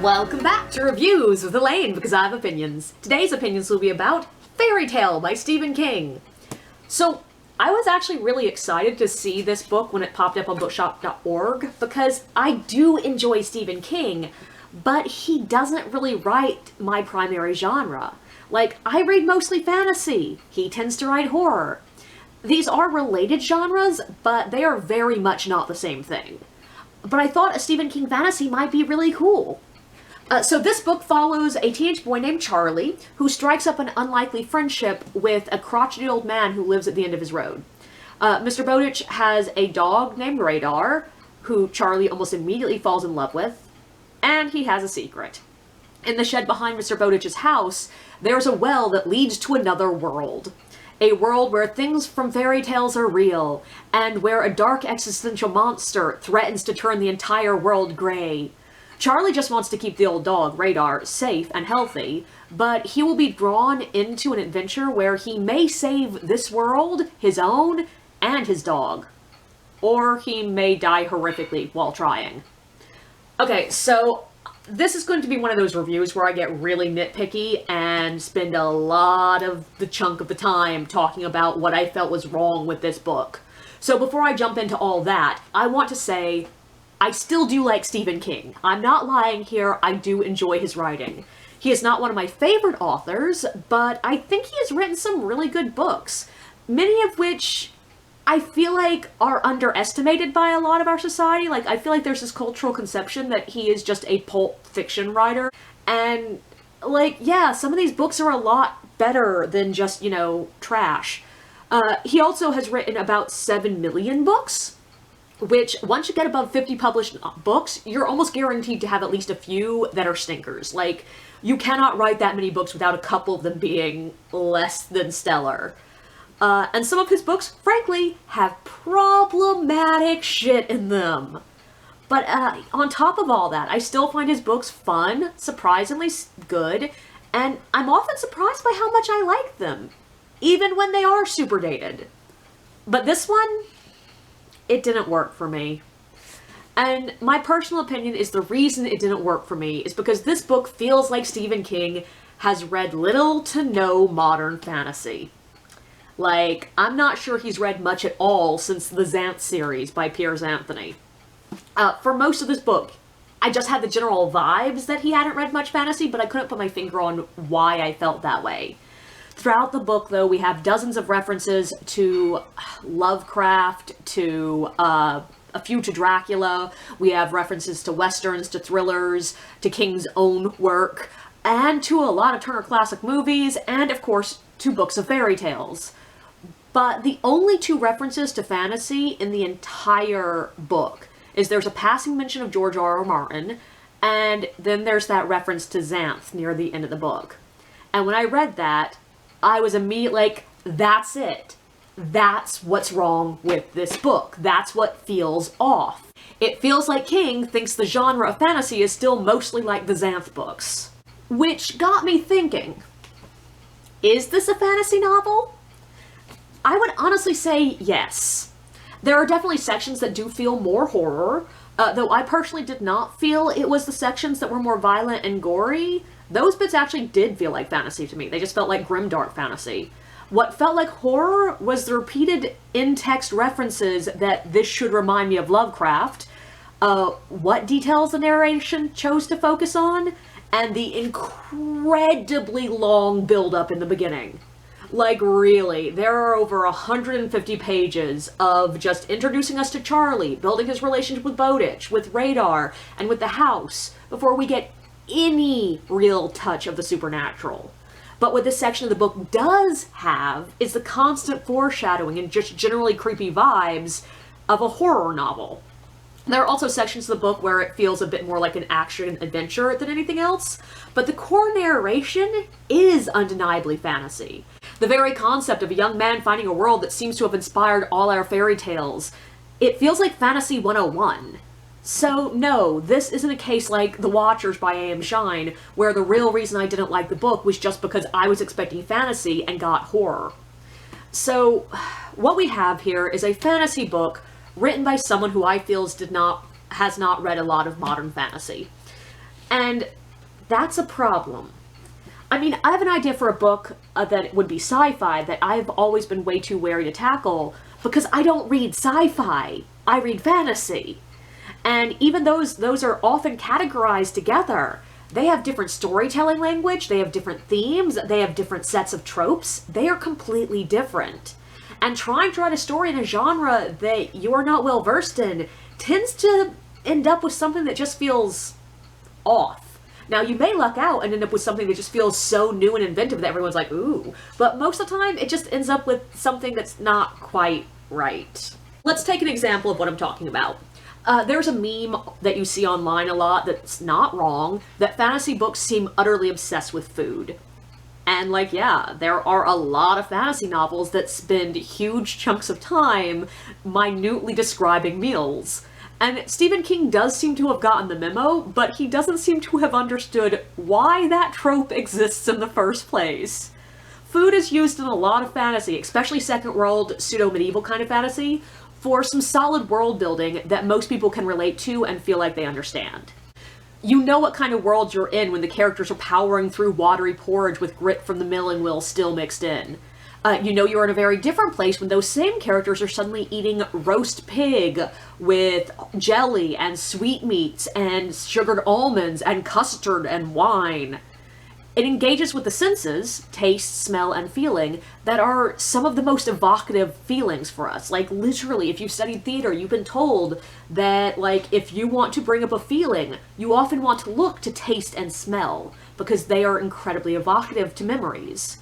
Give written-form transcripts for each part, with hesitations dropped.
Welcome back to Reviews with Elaine, because I have opinions. Today's opinions will be about Fairy Tale by Stephen King. So, I was actually really excited to see this book when it popped up on bookshop.org, because I do enjoy Stephen King, but he doesn't really write my primary genre. Like, I read mostly fantasy. He tends to write horror. These are related genres, but they are very much not the same thing. But I thought a Stephen King fantasy might be really cool. So this book follows a teenage boy named Charlie, who strikes up an unlikely friendship with a crotchety old man who lives at the end of his road. Mr. Bowditch has a dog named Radar, who Charlie almost immediately falls in love with, and he has a secret. In the shed behind Mr. Bowditch's house, there's a well that leads to another world. A world where things from fairy tales are real, and where a dark existential monster threatens to turn the entire world gray. Charlie just wants to keep the old dog, Radar, safe and healthy, but he will be drawn into an adventure where he may save this world, his own, and his dog. Or he may die horrifically while trying. Okay, so this is going to be one of those reviews where I get really nitpicky and spend a lot of the chunk of the time talking about what I felt was wrong with this book. So before I jump into all that, I want to say I still do like Stephen King. I'm not lying here, I do enjoy his writing. He is not one of my favorite authors, but I think he has written some really good books, many of which I feel like are underestimated by a lot of our society. Like, I feel like there's this cultural conception that he is just a pulp fiction writer, and, like, yeah, some of these books are a lot better than just, you know, trash. He also has written about 7 million books, which, once you get above 50 published books, you're almost guaranteed to have at least a few that are stinkers. Like, you cannot write that many books without a couple of them being less than stellar. And some of his books, frankly, have problematic shit in them. But on top of all that, I still find his books fun, surprisingly good, and I'm often surprised by how much I like them, even when they are super dated. But this one, it didn't work for me. And my personal opinion is the reason it didn't work for me is because this book feels like Stephen King has read little to no modern fantasy. Like, I'm not sure he's read much at all since the Xanth series by Piers Anthony. For most of this book, I just had the general vibes that he hadn't read much fantasy, but I couldn't put my finger on why I felt that way. Throughout the book, though, we have dozens of references to Lovecraft, to a few to Dracula. We have references to westerns, to thrillers, to King's own work, and to a lot of Turner Classic Movies, and, of course, to books of fairy tales. But the only 2 references to fantasy in the entire book is there's a passing mention of George R.R. Martin, and then there's that reference to Xanth near the end of the book. And when I read that, I was immediately like, that's it. That's what's wrong with this book. That's what feels off. It feels like King thinks the genre of fantasy is still mostly like the Xanth books. Which got me thinking, is this a fantasy novel? I would honestly say yes. There are definitely sections that do feel more horror, though I personally did not feel it was the sections that were more violent and gory. Those bits actually did feel like fantasy to me. They just felt like grimdark fantasy. What felt like horror was the repeated in-text references that this should remind me of Lovecraft, what details the narration chose to focus on, and the incredibly long build-up in the beginning. Like, really, there are over 150 pages of just introducing us to Charlie, building his relationship with Bowditch, with Radar, and with the house, before we get any real touch of the supernatural. But what this section of the book does have is the constant foreshadowing and just generally creepy vibes of a horror novel. There are also sections of the book where it feels a bit more like an action adventure than anything else, but the core narration is undeniably fantasy. The very concept of a young man finding a world that seems to have inspired all our fairy tales, it feels like Fantasy 101. So no, this isn't a case like The Watchers by A.M. Shine, where the real reason I didn't like the book was just because I was expecting fantasy and got horror. So, what we have here is a fantasy book written by someone who I feel has not read a lot of modern fantasy. And that's a problem. I mean, I have an idea for a book that would be sci-fi that I've always been way too wary to tackle because I don't read sci-fi. I read fantasy. And even those are often categorized together. They have different storytelling language, they have different themes, they have different sets of tropes. They are completely different. And trying to write a story in a genre that you're not well versed in tends to end up with something that just feels off. Now, you may luck out and end up with something that just feels so new and inventive that everyone's like, ooh. But most of the time, it just ends up with something that's not quite right. Let's take an example of what I'm talking about. There's a meme that you see online a lot that's not wrong, that fantasy books seem utterly obsessed with food. And like, yeah, there are a lot of fantasy novels that spend huge chunks of time minutely describing meals. And Stephen King does seem to have gotten the memo, but he doesn't seem to have understood why that trope exists in the first place. Food is used in a lot of fantasy, especially Second World, pseudo-medieval kind of fantasy, for some solid world building that most people can relate to and feel like they understand. You know what kind of world you're in when the characters are powering through watery porridge with grit from the milling wheel still mixed in. You know you're in a very different place when those same characters are suddenly eating roast pig with jelly and sweetmeats and sugared almonds and custard and wine. It engages with the senses, taste, smell, and feeling, that are some of the most evocative feelings for us. Like, literally, if you've studied theater, you've been told that, like, if you want to bring up a feeling, you often want to look to taste and smell, because they are incredibly evocative to memories.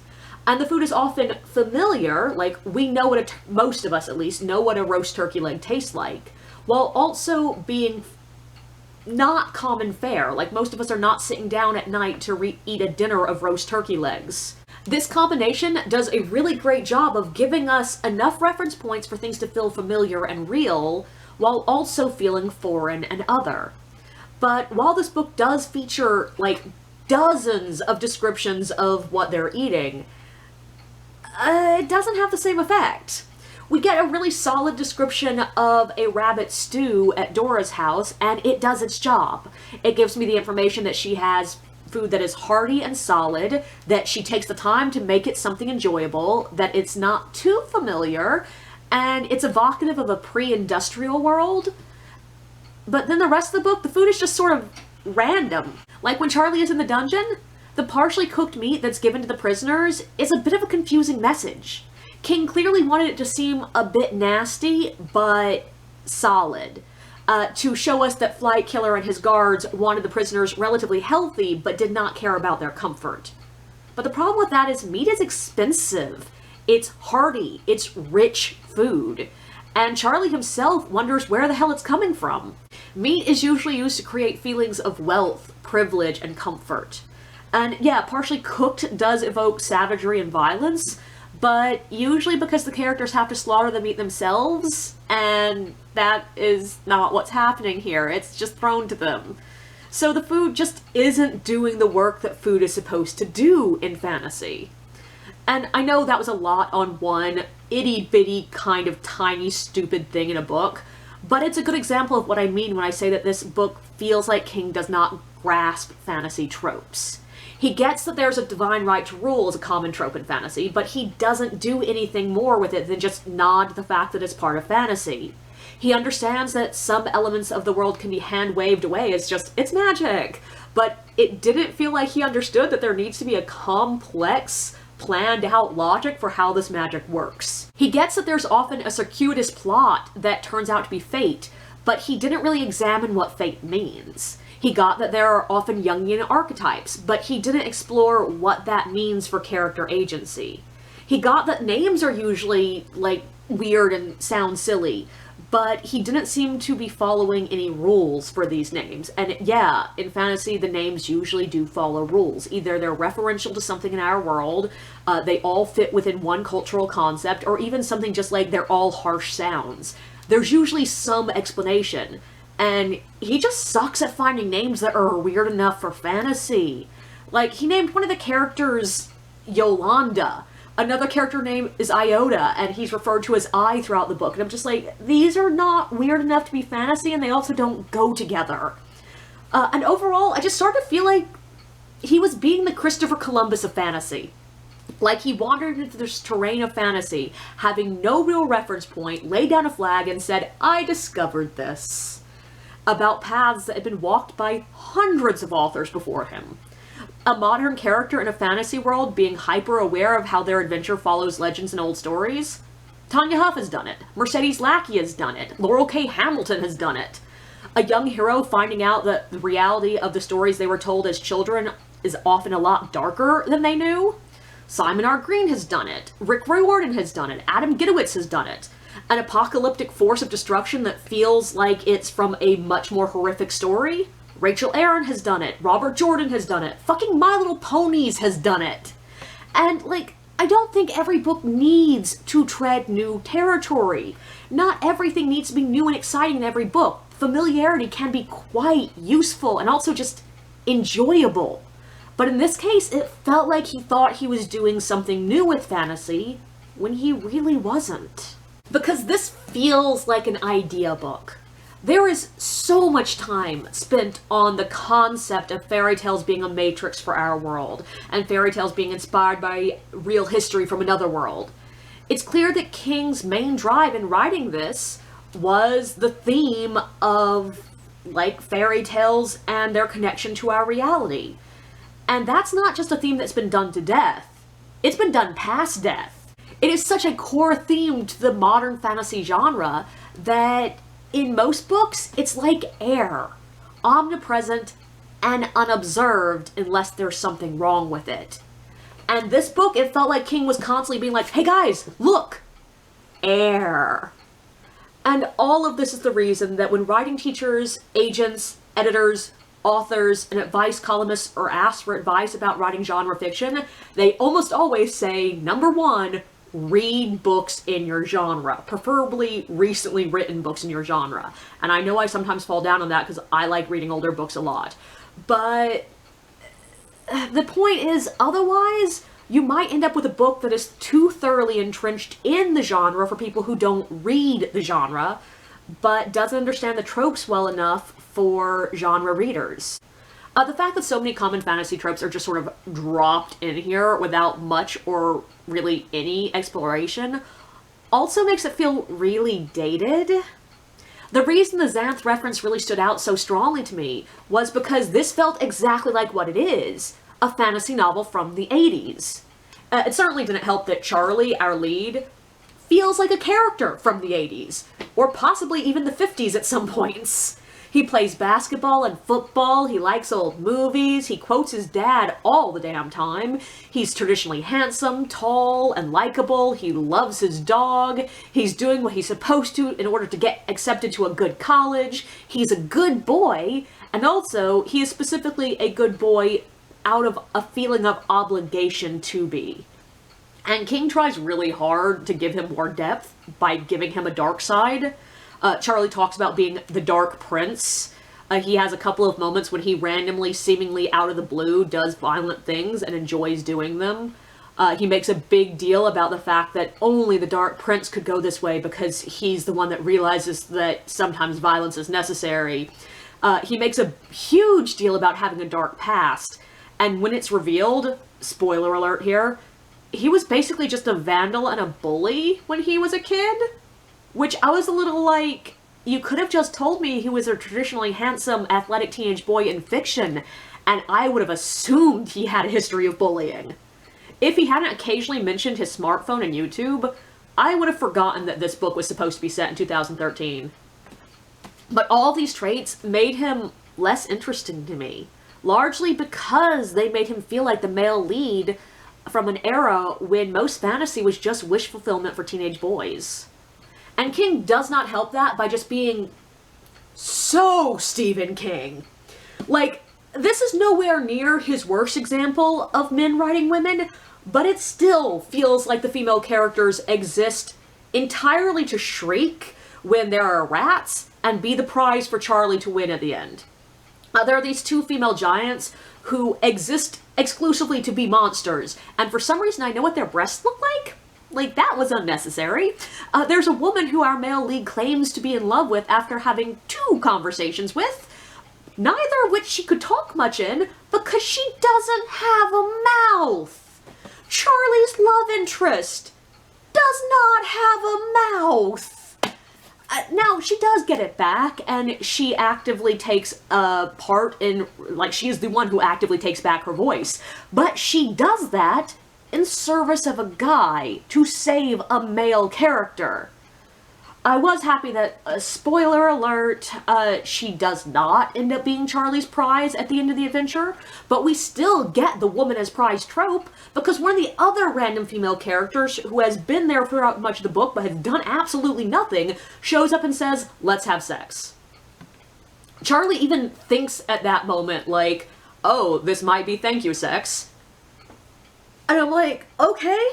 And the food is often familiar, like, we know what most of us at least, know what a roast turkey leg tastes like, while also being not common fare. Like, most of us are not sitting down at night to eat a dinner of roast turkey legs. This combination does a really great job of giving us enough reference points for things to feel familiar and real, while also feeling foreign and other. But while this book does feature, like, dozens of descriptions of what they're eating, it doesn't have the same effect. We get a really solid description of a rabbit stew at Dora's house, and it does its job. It gives me the information that she has food that is hearty and solid, that she takes the time to make it something enjoyable, that it's not too familiar, and it's evocative of a pre-industrial world. But then the rest of the book, the food is just sort of random. Like when Charlie is in the dungeon, the partially cooked meat that's given to the prisoners is a bit of a confusing message. King clearly wanted it to seem a bit nasty, but solid, to show us that Flight Killer and his guards wanted the prisoners relatively healthy, but did not care about their comfort. But the problem with that is meat is expensive. It's hearty, it's rich food, and Charlie himself wonders where the hell it's coming from. Meat is usually used to create feelings of wealth, privilege, and comfort. And yeah, partially cooked does evoke savagery and violence, but usually because the characters have to slaughter the meat themselves, and that is not what's happening here. It's just thrown to them. So the food just isn't doing the work that food is supposed to do in fantasy. And I know that was a lot on one itty-bitty kind of tiny stupid thing in a book, but it's a good example of what I mean when I say that this book feels like King does not grasp fantasy tropes. He gets that there's a divine right to rule as a common trope in fantasy, but he doesn't do anything more with it than just nod to the fact that it's part of fantasy. He understands that some elements of the world can be hand-waved away as just, it's magic, but it didn't feel like he understood that there needs to be a complex, planned-out logic for how this magic works. He gets that there's often a circuitous plot that turns out to be fate, but he didn't really examine what fate means. He got that there are often Jungian archetypes, but he didn't explore what that means for character agency. He got that names are usually, like, weird and sound silly, but he didn't seem to be following any rules for these names. And yeah, in fantasy, the names usually do follow rules. Either they're referential to something in our world, they all fit within one cultural concept, or even something just like they're all harsh sounds. There's usually some explanation. And he just sucks at finding names that are weird enough for fantasy. Like, he named one of the characters Yolanda. Another character name is Iota, and he's referred to as I throughout the book. And I'm just like, these are not weird enough to be fantasy, and they also don't go together. And overall, I just started to feel like he was being the Christopher Columbus of fantasy. Like, he wandered into this terrain of fantasy, having no real reference point, laid down a flag and said, I discovered this. About paths that had been walked by hundreds of authors before him. A modern character in a fantasy world being hyper-aware of how their adventure follows legends and old stories? Tanya Huff has done it. Mercedes Lackey has done it. Laurel K. Hamilton has done it. A young hero finding out that the reality of the stories they were told as children is often a lot darker than they knew? Simon R. Green has done it. Rick Riordan has done it. Adam Gitowitz has done it. An apocalyptic force of destruction that feels like it's from a much more horrific story? Rachel Aaron has done it. Robert Jordan has done it. Fucking My Little Ponies has done it. And, like, I don't think every book needs to tread new territory. Not everything needs to be new and exciting in every book. Familiarity can be quite useful and also just enjoyable. But in this case, it felt like he thought he was doing something new with fantasy when he really wasn't. Because this feels like an idea book. There is so much time spent on the concept of fairy tales being a matrix for our world, and fairy tales being inspired by real history from another world. It's clear that King's main drive in writing this was the theme of, like, fairy tales and their connection to our reality. And that's not just a theme that's been done to death. It's been done past death. It is such a core theme to the modern fantasy genre that in most books, it's like air. Omnipresent and unobserved unless there's something wrong with it. And this book, it felt like King was constantly being like, hey guys, look! Air. And all of this is the reason that when writing teachers, agents, editors, authors, and advice columnists are asked for advice about writing genre fiction, they almost always say, number one, read books in your genre, preferably recently written books in your genre. And I know I sometimes fall down on that because I like reading older books a lot. But the point is, otherwise, you might end up with a book that is too thoroughly entrenched in the genre for people who don't read the genre, but doesn't understand the tropes well enough for genre readers. The fact that so many common fantasy tropes are just sort of dropped in here without much or really any exploration also makes it feel really dated. The reason the Xanth reference really stood out so strongly to me was because this felt exactly like what it is, a fantasy novel from the 80s. It certainly didn't help that Charlie, our lead, feels like a character from the 80s, or possibly even the 50s at some points. He plays basketball and football, he likes old movies, he quotes his dad all the damn time, he's traditionally handsome, tall, and likable, he loves his dog, he's doing what he's supposed to in order to get accepted to a good college, he's a good boy, and also, he is specifically a good boy out of a feeling of obligation to be. And King tries really hard to give him more depth by giving him a dark side. Charlie talks about being the Dark Prince. He has a couple of moments when he randomly, seemingly out of the blue, does violent things and enjoys doing them. He makes a big deal about the fact that only the Dark Prince could go this way because he's the one that realizes that sometimes violence is necessary. He makes a huge deal about having a dark past, and when it's revealed, spoiler alert here, he was basically just a vandal and a bully when he was a kid. Which I was a little like, you could have just told me he was a traditionally handsome, athletic teenage boy in fiction, and I would have assumed he had a history of bullying. If he hadn't occasionally mentioned his smartphone and YouTube, I would have forgotten that this book was supposed to be set in 2013. But all these traits made him less interesting to me, largely because they made him feel like the male lead from an era when most fantasy was just wish fulfillment for teenage boys. And King does not help that by just being so Stephen King. Like, this is nowhere near his worst example of men writing women, but it still feels like the female characters exist entirely to shriek when there are rats and be the prize for Charlie to win at the end. There are these two female giants who exist exclusively to be monsters, and for some reason I know what their breasts look like. Like, that was unnecessary. There's a woman who our male lead claims to be in love with after having 2 conversations with. neither of which she could talk much in because she doesn't have a mouth. Charlie's love interest does not have a mouth. Now, she does get it back, and she actively takes a part in, like, she is the one who actively takes back her voice. But she does that in service of a guy to save a male character. I was happy that, spoiler alert, she does not end up being Charlie's prize at the end of the adventure, but we still get the woman as prize trope, because one of the other random female characters who has been there throughout much of the book but has done absolutely nothing shows up and says, let's have sex. Charlie even thinks at that moment, like, oh, this might be thank you sex. And I'm like, okay,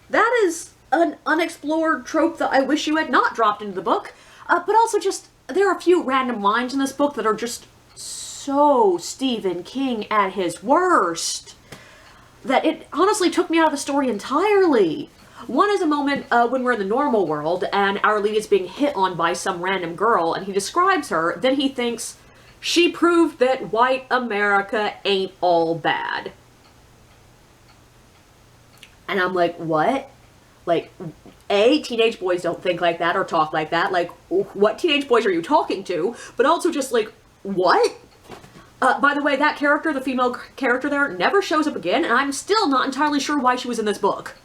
that is an unexplored trope that I wish you had not dropped into the book, but also just, there are a few random lines in this book that are just so Stephen King at his worst, that it honestly took me out of the story entirely. One is a moment when we're in the normal world, and our lead is being hit on by some random girl, and he describes her, then he thinks, she proved that white America ain't all bad. And I'm like, what? Like, A, teenage boys don't think like that or talk like that. Like, what teenage boys are you talking to? But also just like, what? By the way, that character, the female character there, never shows up again, and I'm still not entirely sure why she was in this book.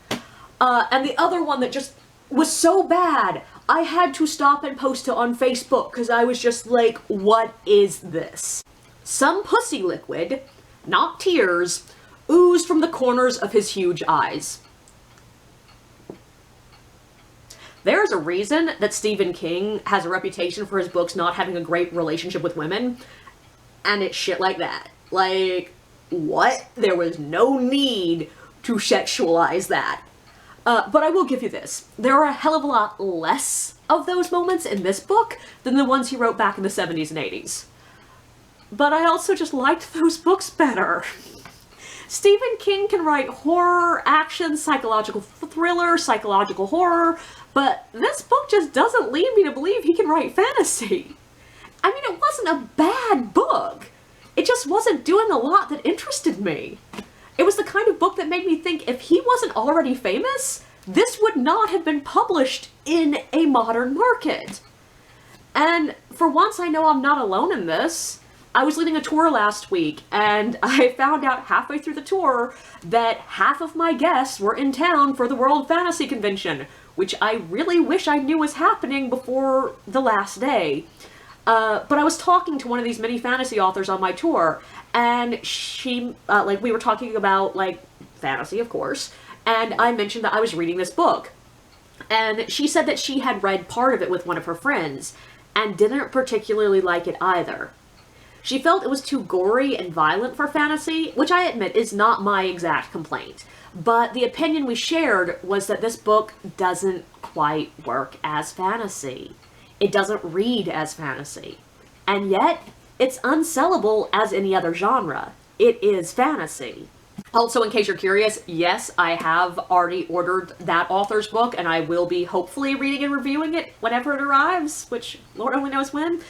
And the other one that just was so bad, I had to stop and post it on Facebook, because I was just like, what is this? Some pussy liquid, not tears, oozed from the corners of his huge eyes. There's a reason that Stephen King has a reputation for his books not having a great relationship with women, and it's shit like that. Like, what? There was no need to sexualize that. But I will give you this. There are a hell of a lot less of those moments in this book than the ones he wrote back in the 70s and 80s. But I also just liked those books better. Stephen King can write horror, action, psychological thriller, psychological horror, but this book just doesn't lead me to believe he can write fantasy. I mean, it wasn't a bad book. It just wasn't doing a lot that interested me. It was the kind of book that made me think if he wasn't already famous, this would not have been published in a modern market. And for once, I know I'm not alone in this. I was leading a tour last week, and I found out halfway through the tour that half of my guests were in town for the World Fantasy Convention, which I really wish I knew was happening before the last day. But I was talking to one of these mini fantasy authors on my tour, and she, we were talking about, fantasy, of course, and I mentioned that I was reading this book. And she said that she had read part of it with one of her friends, and didn't particularly like it either. She felt it was too gory and violent for fantasy, which I admit is not my exact complaint. But the opinion we shared was that this book doesn't quite work as fantasy. It doesn't read as fantasy. And yet, it's unsellable as any other genre. It is fantasy. Also, in case you're curious, yes, I have already ordered that author's book, and I will be hopefully reading and reviewing it whenever it arrives, which Lord only knows when.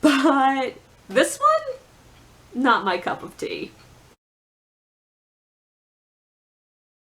But this one, not my cup of tea.